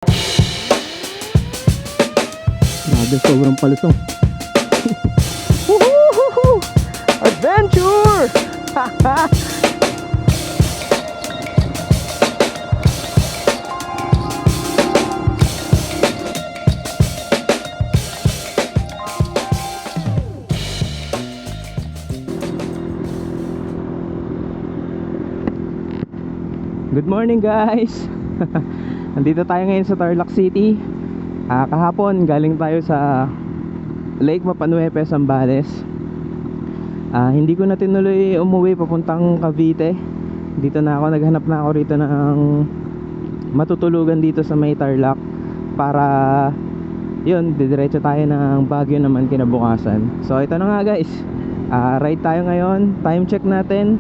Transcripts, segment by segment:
Grabe, sobrang palusong. Woohoo! Adventure! Good morning guys. Nandito tayo ngayon sa Tarlac City. Kahapon galing tayo sa Lake Mapanuepe, Zambales. Hindi ko na tinuloy umuwi papuntang Cavite. Dito na ako, naghanap na ako rito ng matutulugan dito sa may Tarlac para yun, didiretso tayo ng Baguio naman kinabukasan. So ito na nga guys, ride tayo ngayon. Time check natin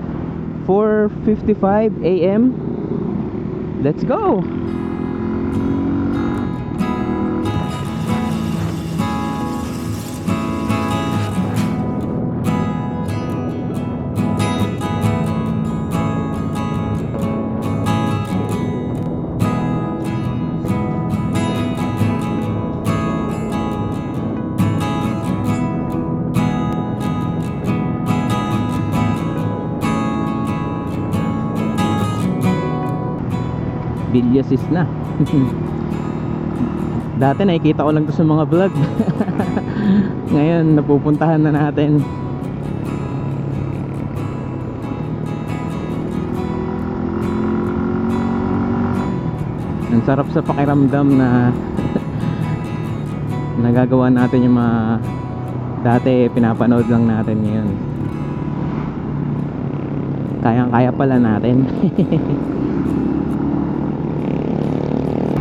4:55 AM. Let's go! Villasis na. Dati nakikita ko lang to sa mga vlog. Ngayon napupuntahan na natin. Ang sarap sa pakiramdam na nagagawa natin yung mga dati pinapanood lang natin ngayon. Kayang-kaya pala natin.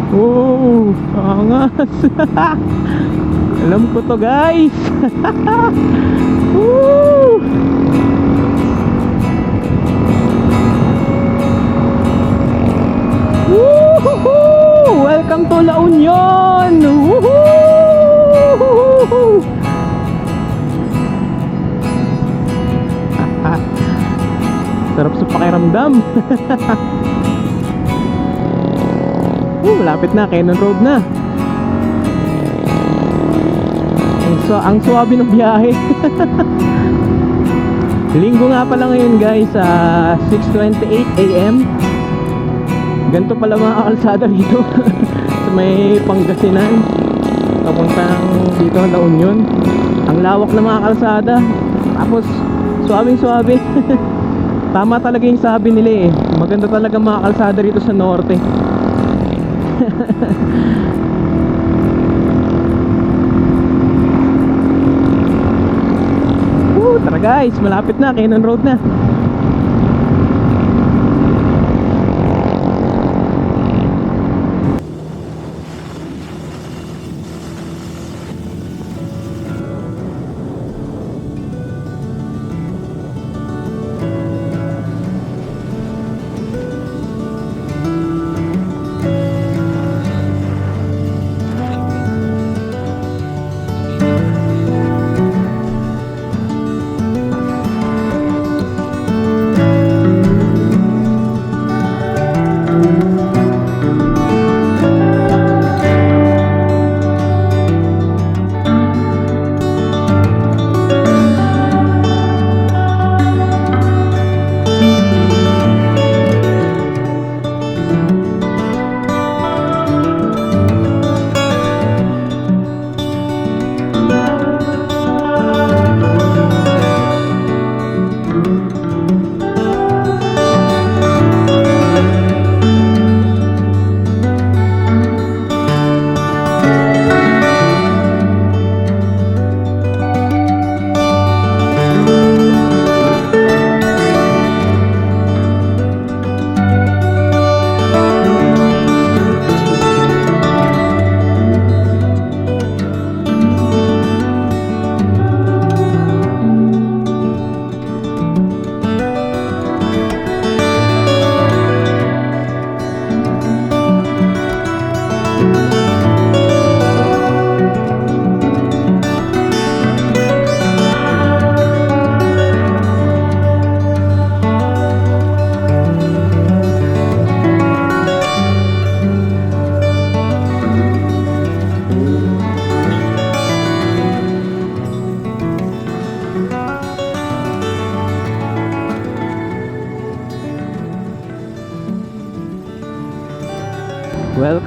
Oh, angas. Alam ko to guys. Woo! Woohoo! Welcome to La Union. Woohoo! Sarap sa pakiramdam. Malapit na, Cannon Road na. Ang suwabe ng biyahe. Linggo nga pala ngayon guys, 6:28 AM. Ganito pala mga kalsada rito. Sa may Pangasinan papuntang dito La Union. Ang lawak ng mga kalsada. Tapos suwabing suwabe. Tama talaga yung sabi nila eh. Maganda talaga mga kalsada rito sa norte. Tara guys, malapit na, Cannon Road na.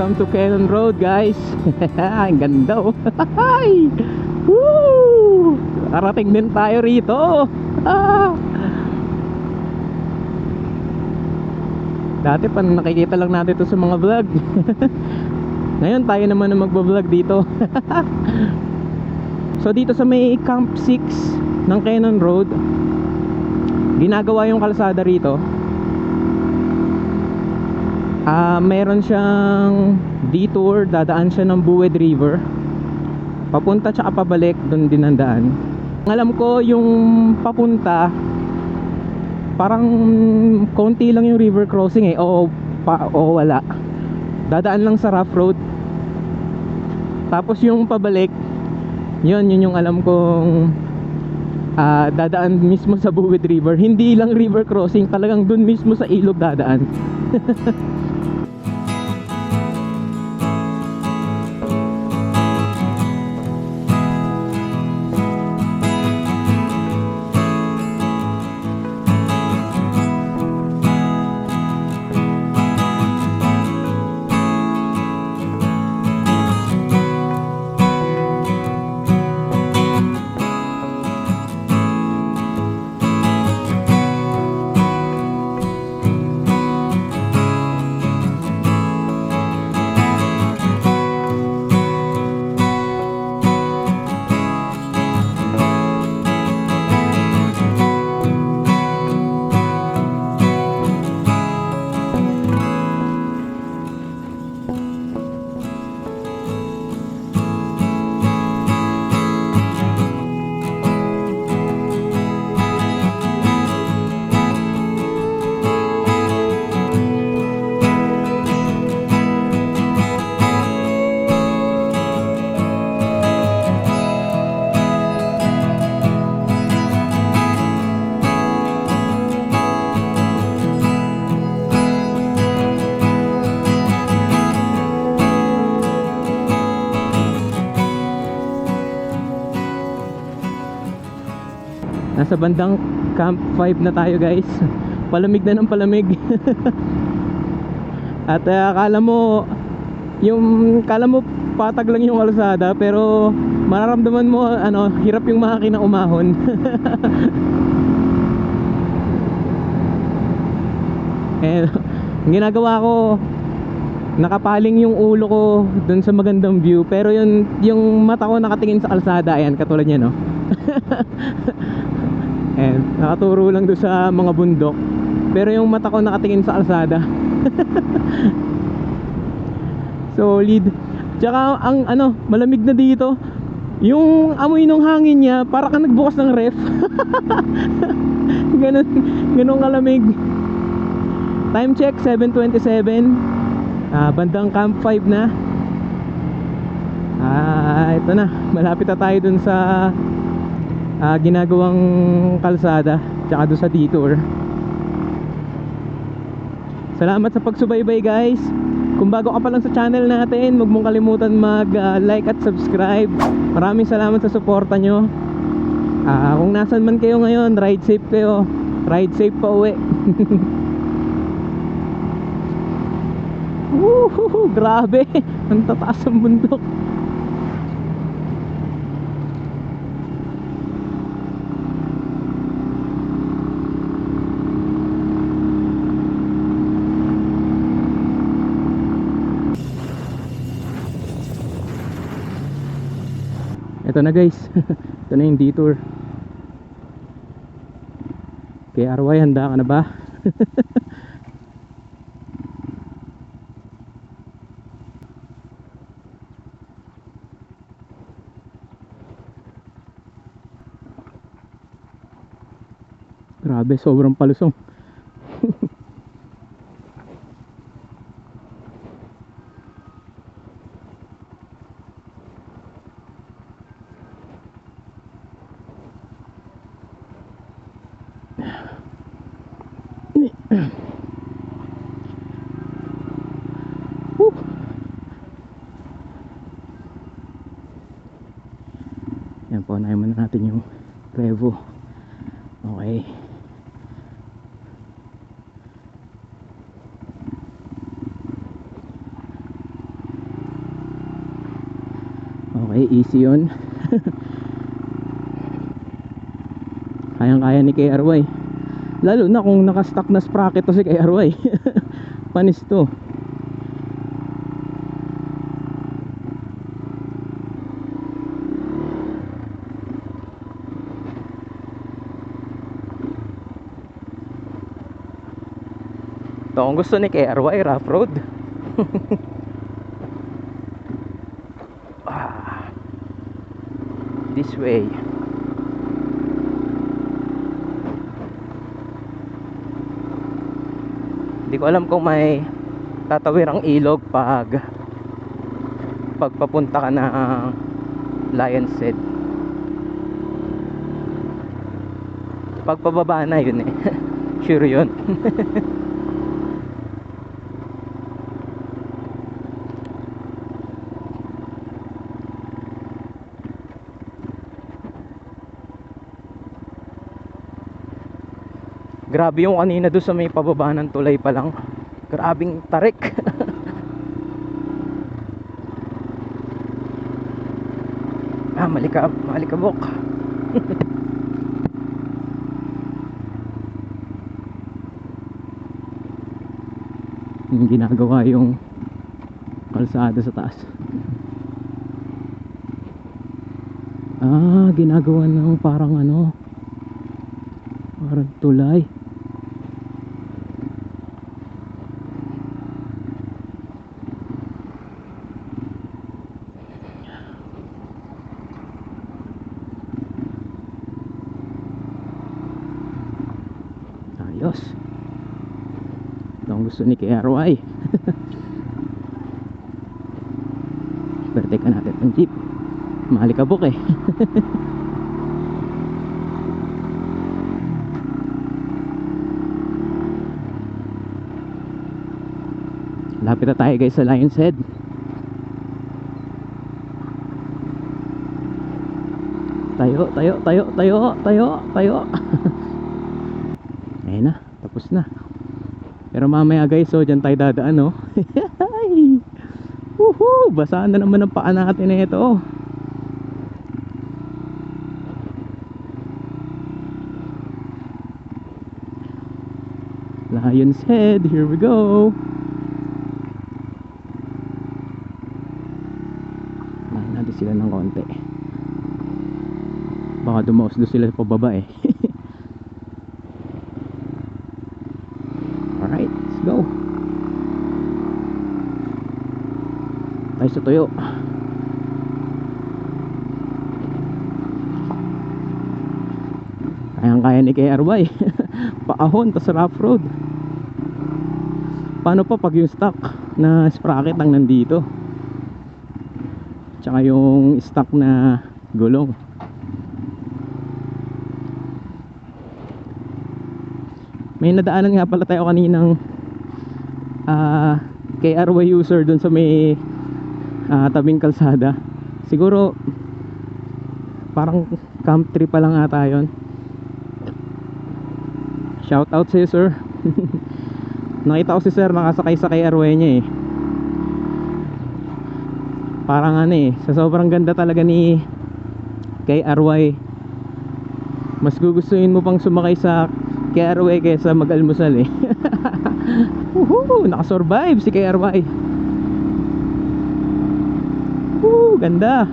welcome to Cannon Road guys. Ang ganda oh. Woo! Karating din tayo rito. Dati pa nakikita lang natin ito sa mga vlog. Ngayon tayo naman na magbablog dito. So dito sa may Camp 6 ng Cannon Road, ginagawa yung kalsada rito. Meron siyang detour, dadaan siya ng Buwed River. Papunta tsaka pabalik, doon din ang daan. Alam ko yung papunta, parang konti lang yung river crossing eh. O wala. Dadaan lang sa rough road. Tapos yung pabalik, yun yung alam kong dadaan mismo sa Buwed River. Hindi lang river crossing, talagang dun mismo sa ilog dadaan. Nasa bandang Camp 5 na tayo guys. Palamig na ng palamig. At kala mo patag lang yung kalsada, pero mararamdaman mo hirap yung makina umahon. Ang ginagawa ko, nakapaling yung ulo ko dun sa magandang view, pero yung mata ko nakatingin sa kalsada. Ayan, katulad niya no. And nakaturo lang doon sa mga bundok, pero yung mata ko nakatingin sa kalsada. Solid. Tsaka ang malamig na dito. Yung amoy ng hangin niya para kang nagbukas ng ref. Ganun kalamig. Time check 7:27. Bandang Camp 5 na. Ito na, malapit na tayo dun sa ginagawang kalsada, tsaka doon sa detour. Salamat sa pagsubaybay guys. Kung bago ka pa lang sa channel natin, huwag mong kalimutan mag-like at subscribe. Maraming salamat sa suporta nyo. Kung nasan man kayo ngayon, ride safe kayo. Ride safe pa uwi. Grabe, ang tataas ang bundok. Ito na guys. Ito na yung detour. Okay, RY, handa ka na ba? Grabe, sobrang palusong. Yan po, unahin natin yung Revo. Okay. Okay, easy yun. Kayang-kaya ni KRY. Lalo na kung naka-stock na sprocket to si KRY. Panis to. Ito kung gusto ni KRY, rough road. This way. Hindi ko alam kung may tatawirang ilog pagpapunta ka ng Lion's Head. Pagpababa na yun eh. Sure yun. Grabe yung kanina doon sa may pababa ng tulay pa lang. Grabing tarik. Malikabok. Yung ginagawa yung kalsada sa taas. Ginagawa ng parang parang tulay. Ayos. Ito ang gusto ni KRY. Berteka natin ang jeep. Malikabok eh. Lapit na tayo guys sa Lion's Head. Tayo. Ayun na, tapos na. Pero mamaya guys, so dyan tayo dadaan, no? Woohoo! Basaan na naman ang paa natin na ito. Lion's Head, here we go. Lahan natin sila ng konti. Baka dumaos doon sila pababa eh. Alright, let's go. Tayo sa tuyo. Kayang-kaya ni KRY. Paahon, tas rough road. Paano pa pag yung stock na sprocket ang nandito? Tsaka yung stock na gulong. May nadaanan nga pala tayo kaninang KRY user dun sa may tabing kalsada. Siguro parang camp trip pa lang ata yun. Shout out sa'yo sir. Nakita ko si sir nakasakay sa KRY niya eh. Parang sa sobrang ganda talaga ni KRY, mas gugustuhin mo pang sumakay sa KRY kaysa mag-almusal eh. Woohoo! Nakasurvive si KRY. Woo! Ganda.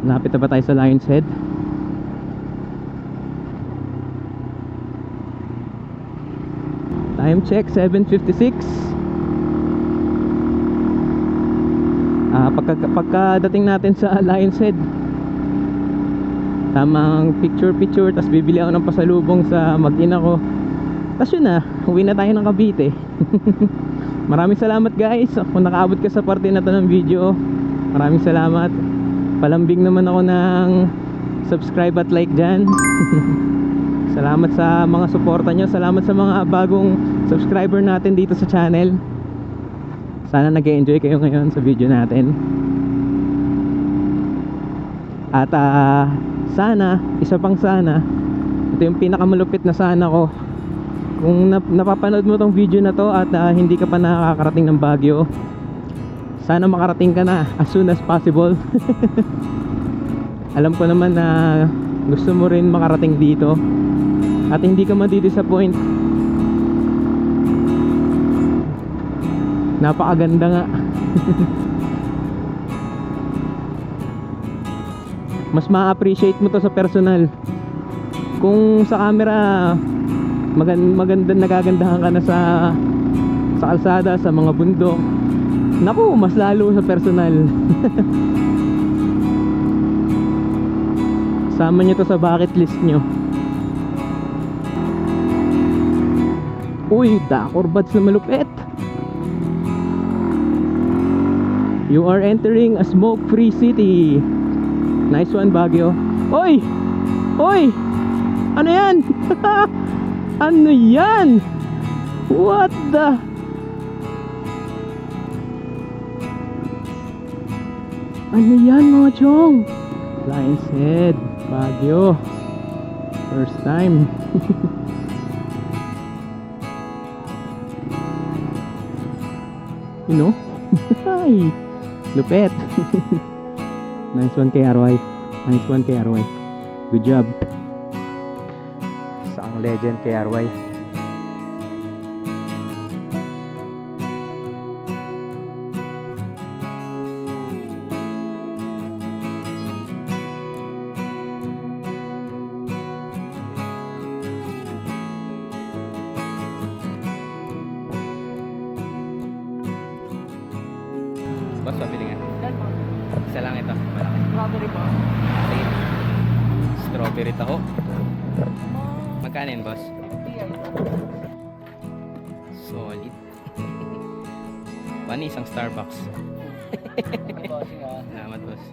Lapit na ba tayo sa Lion's Head? Time check 7:56. Pagkadating natin sa Lion's Head, tamang picture tas bibili ako ng pasalubong sa mag-ina ko. Tas yun na, uwi na tayo ng Cavite. Maraming salamat guys kung nakaabot ka sa parte na to ng video. Maraming salamat. Palambing naman ako ng subscribe at like dyan. Salamat sa mga suporta nyo. Salamat sa mga bagong subscriber natin dito sa channel. Sana nag-enjoy kayo ngayon sa video natin. At sana, isa pang sana, ito yung pinakamalupit na sana ko. Kung napapanood mo tong video na to at hindi ka pa nakakarating ng Baguio, sana makarating ka na as soon as possible. Alam ko naman na gusto mo rin makarating dito at hindi ka madi-disappoint. Napakaganda nga. Mas ma-appreciate mo to sa personal. Kung sa camera maganda, nagagandahan ka na sa kalsada, sa mga bundok, naku, mas lalo sa personal. Sama nyo to sa bucket list nyo. Uy, Dakor Buds na malupit. You are entering a smoke-free city. Nice one, Baguio. Oy! Oy! Ano yan? Ano yan? What the? Ano yan, mga chong? Lion's Head, Baguio. First time. You know? Ay, lupet. Nice one kay RY. Nice one kay RY. Good job. Isang legend kay RY. Boss, pabili nga. Isa lang ito. Malaki. Strawberry po. Sige. Strawberry taho. Magkano yun, boss? Solid. Pani, isang Starbucks. Salamat, boss.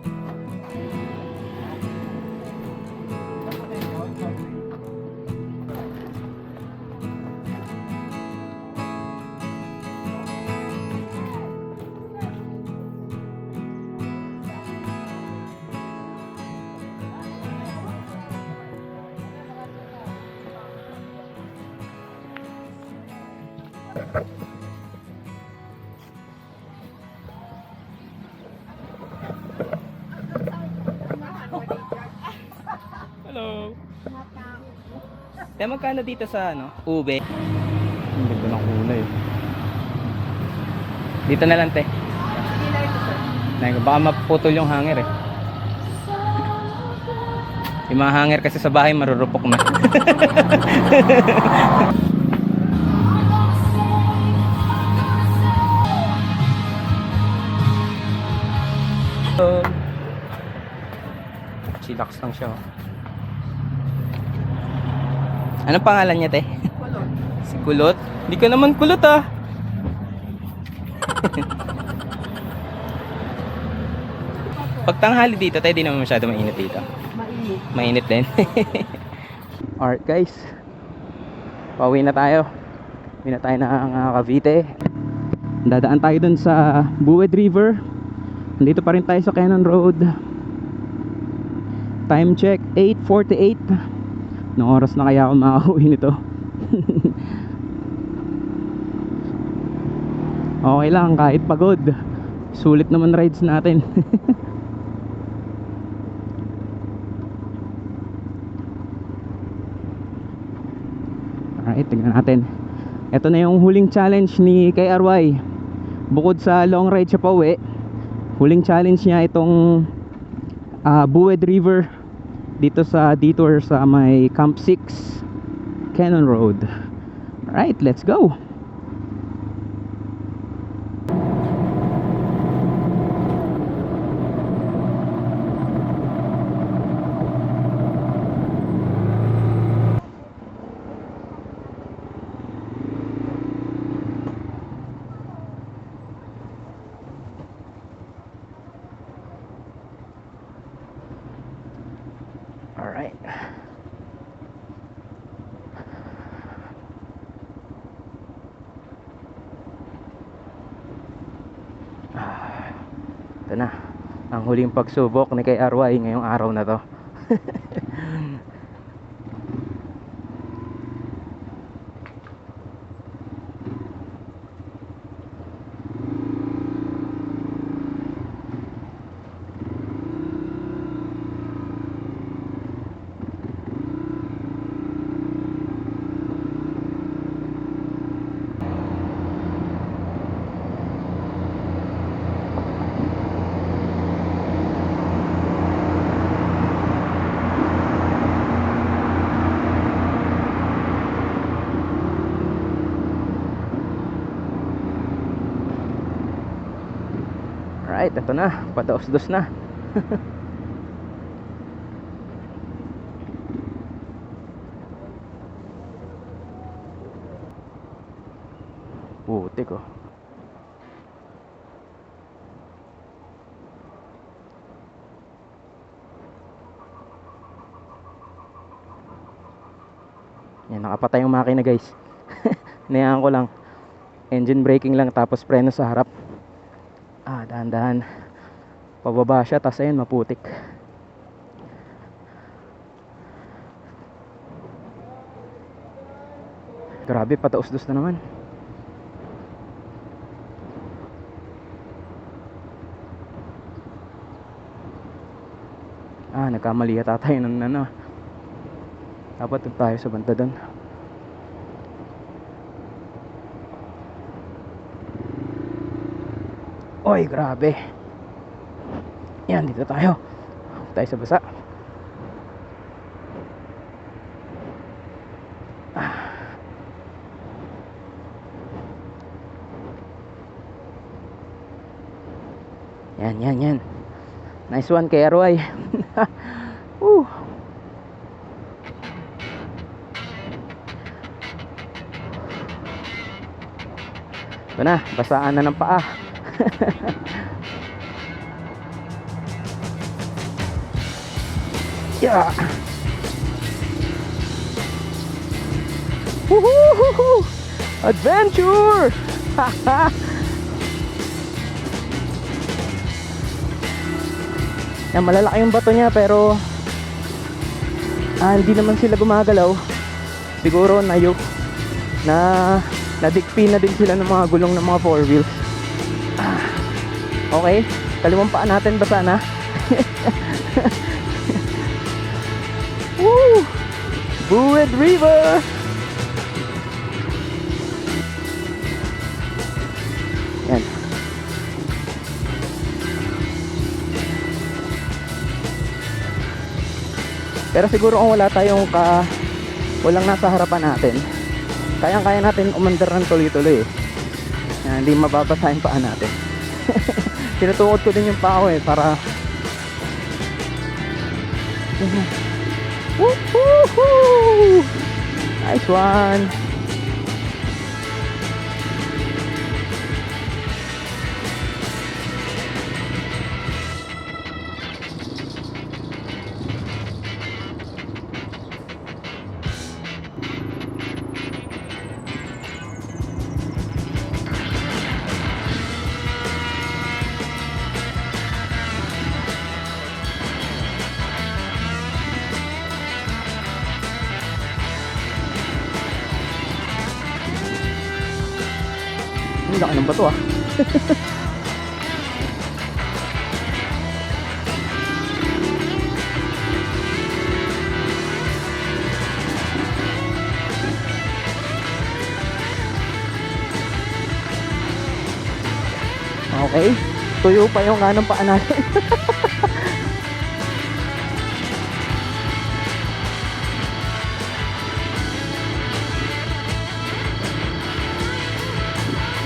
Hello. Te, magkano dito sa ano? Ube. Ang ganda ng kulay. Dito na lang, te. Baka maputol yung hanger eh. Yung mga hanger kasi sa bahay marurupok na. Chillax lang siya. Anong pangalan niya, te? Kulot. Si Kulot? Hindi ka naman kulot, ah. Pag tanghali dito, te, di naman masyado mainit dito. Mainit. Mainit din. Alright, guys. Pauwi na tayo. Pauwi na tayo ng Cavite. Dadaan tayo dun sa Buwed River. Nandito pa rin tayo sa Cannon Road. Time check 8:48. Anong oras na kaya ako makauwi nito? Okay lang, kahit pagod. Sulit naman rides natin. Alright, tignan natin. Ito na yung huling challenge ni KRY. Bukod sa long ride siya pa uwi, huling challenge niya itong Buwed River dito sa detour sa may Camp 6 Cannon Road. Alright, let's go. Alright. Ito na ang huling pagsubok ni kay RY ngayong araw na to. Alright, ito na, padaos-dos na. Putik oh. Yan, nakapatay yung makina guys. Hinayaan ko lang. Engine braking lang tapos preno sa harap. Dahan-dahan. Pababa siya, tas ayun, maputik. Grabe, pataos-dos na naman. Nagkamali yata tayo ng ano. Dapat tayo sa banda doon. Oy, grabe. Yan, dito tayo. Tayo sa basa. Yan. Nice one kay RY. Ito na, basaan na ng paa. Yeah. Woohoo! Adventure! Yan, malalaki yung bato niya pero hindi naman sila gumagalaw. Siguro nadikpi na din sila ng mga gulong ng mga 4 wheels. Okay, kalimang paa natin basa na. Woo! Buwed River! Yan. Pero siguro kung wala tayong walang nasa harapan natin, kayang-kaya natin umandar ng tuloy-tuloy eh. Hindi mababasa yung paa natin. Tinutukod ko din yung paa ko eh para woohoo! Nice one! Ang laki ng bato ah. Okay, tuyo pa yung anong paa natin.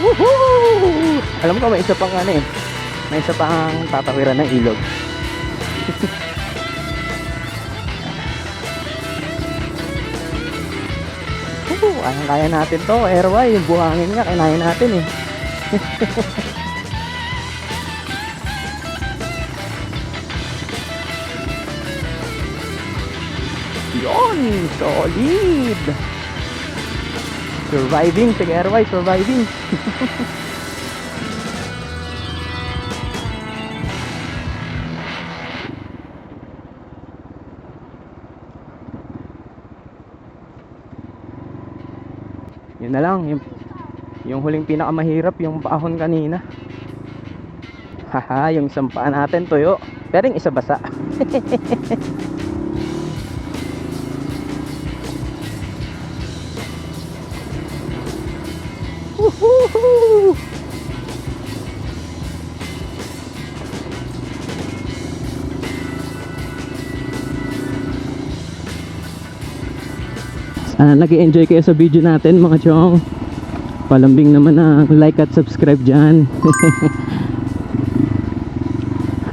Woohoo! Alam ko may isa pang may isa pang tatawiran ng ilog. Kaya natin to, RY, yung buhangin nga, kinain natin eh. Yon, solid. Surviving, sige RY, surviving. Yun na lang, yung huling pinakamahirap, yung paahon kanina. Haha, yung isang paa natin tuyo, pero yung isa basa. Woohoo! Nag-i-enjoy kayo sa video natin mga chong. Palambing naman na like at subscribe dyan.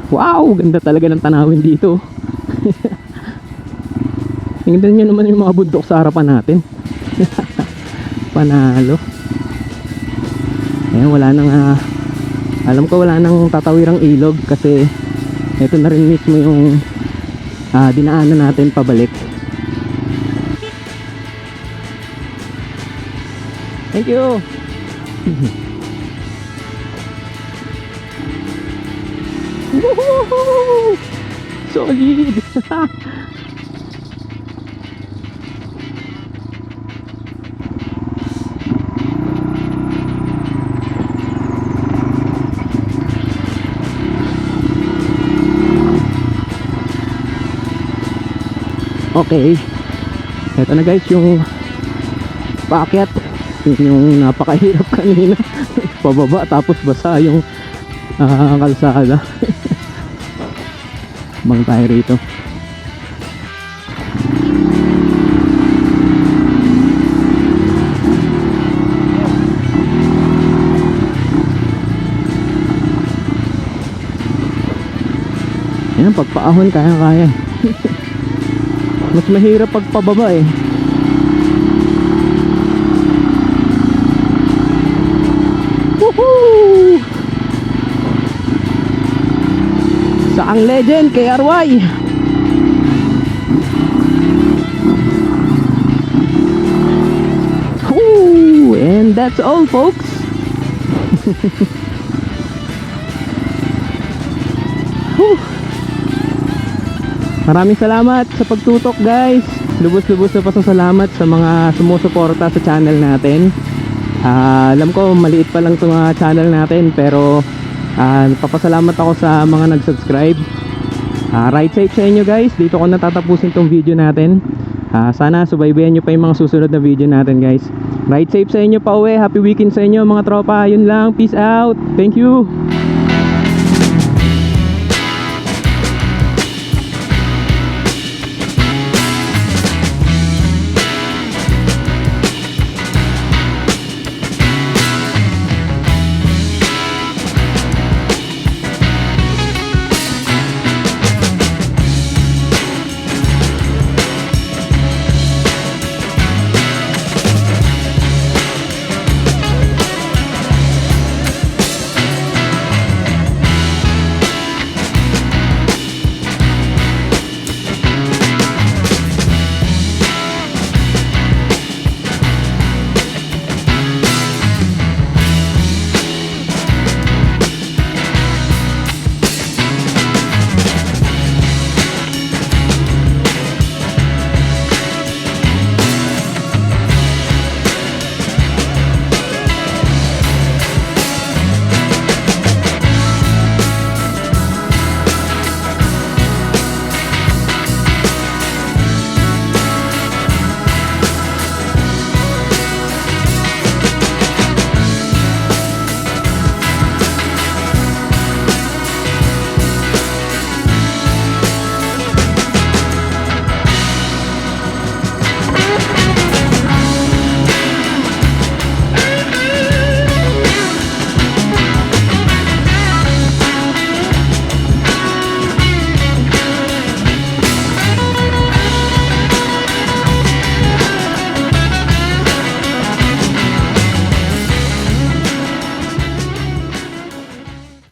Wow, ganda talaga ng tanawin dito. Tingnan nyo naman yung mga bundok sa harapan natin. Panalo. Eh, wala nang alam ko wala nang tatawirang ilog kasi ito na rin mismo yung dinaanan natin pabalik. Thank you. Woohoo! Solid. Okay, eto na guys yung paakyat. Yung napakahirap kanina. Pababa tapos basa yung kalsada. Bang tayo rito. Yan, pagpaahon kaya-kaya. Mas mahirap pagpababa eh. Woohoo! Saang legend kay RY. Woo! And that's all folks. Maraming salamat sa pagtutok guys. Lubos-lubos na pasasalamat sa mga sumusuporta sa channel natin. Alam ko maliit pa lang itong mga channel natin, pero nagpapasalamat ako sa mga nag-subscribe. Ride safe sa inyo guys. Dito ko natatapusin tong video natin. Sana subaybayan nyo pa yung mga susunod na video natin guys. Ride safe sa inyo pa uwi. Happy weekend sa inyo mga tropa. Yun lang, peace out. Thank you.